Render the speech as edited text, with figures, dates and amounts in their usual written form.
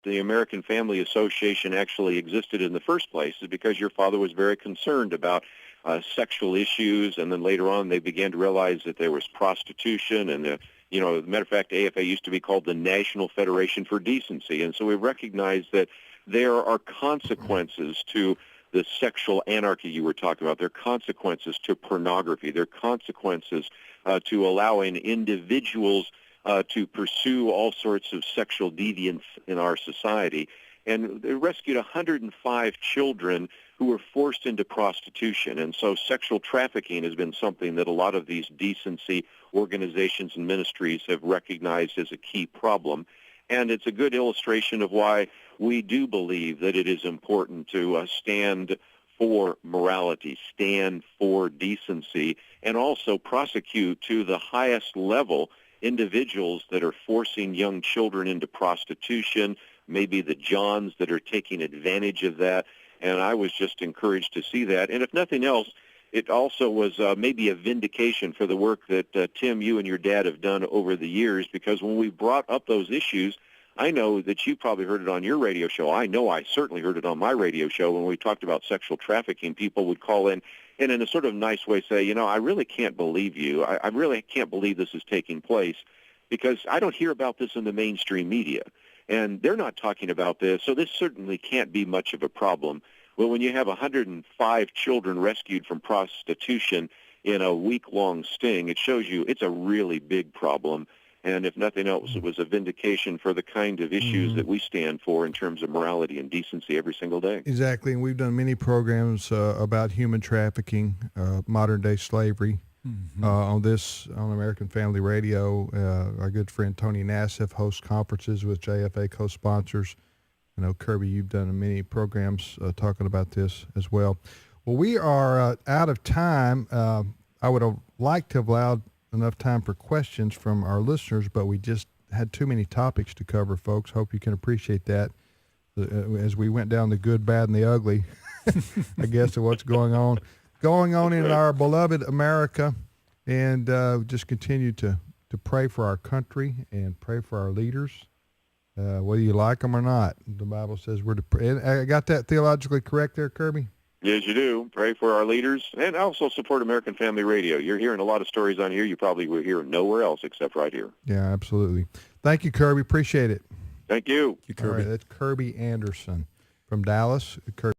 the American Family Association actually existed in the first place is because your father was very concerned about sexual issues, and then later on they began to realize that there was prostitution, and as a matter of fact, AFA used to be called the National Federation for Decency, and so we recognized that there are consequences to the sexual anarchy you were talking about. There are consequences to pornography. There are consequences to allowing individuals to pursue all sorts of sexual deviance in our society. And they rescued 105 children who were forced into prostitution. And so sexual trafficking has been something that a lot of these decency organizations and ministries have recognized as a key problem. And it's a good illustration of why we do believe that it is important to stand for morality, stand for decency, and also prosecute to the highest level individuals that are forcing young children into prostitution, maybe the Johns that are taking advantage of that. And I was just encouraged to see that. And if nothing else, it also was maybe a vindication for the work that, Tim, you and your dad have done over the years, because when we brought up those issues, I know that you probably heard it on your radio show. I know I certainly heard it on my radio show. When we talked about sexual trafficking, people would call in and in a sort of nice way say, I really can't believe you. I really can't believe this is taking place, because I don't hear about this in the mainstream media. And they're not talking about this, so this certainly can't be much of a problem. Well, when you have 105 children rescued from prostitution in a week-long sting, it shows you it's a really big problem. And if nothing else, it was a vindication for the kind of issues that we stand for in terms of morality and decency every single day. Exactly, and we've done many programs about human trafficking, modern-day slavery, on American Family Radio. Our good friend Tony Nassif hosts conferences with JFA co-sponsors. I know, Kerby, you've done many programs talking about this as well. Well, we are out of time. I would have liked to have allowed enough time for questions from our listeners, but we just had too many topics to cover, folks. Hope you can appreciate that as we went down the good, bad, and the ugly, I guess, of what's going on in our beloved America, and just continue to pray for our country and pray for our leaders, whether you like them or not. The Bible says we're to pray. And I got that theologically correct there, Kerby? Yes, you do. Pray for our leaders, and also support American Family Radio. You're hearing a lot of stories on here you probably will hear nowhere else except right here. Yeah, absolutely. Thank you, Kerby. Appreciate it. Thank you. All right, that's Kerby Anderson from Dallas. Kerby.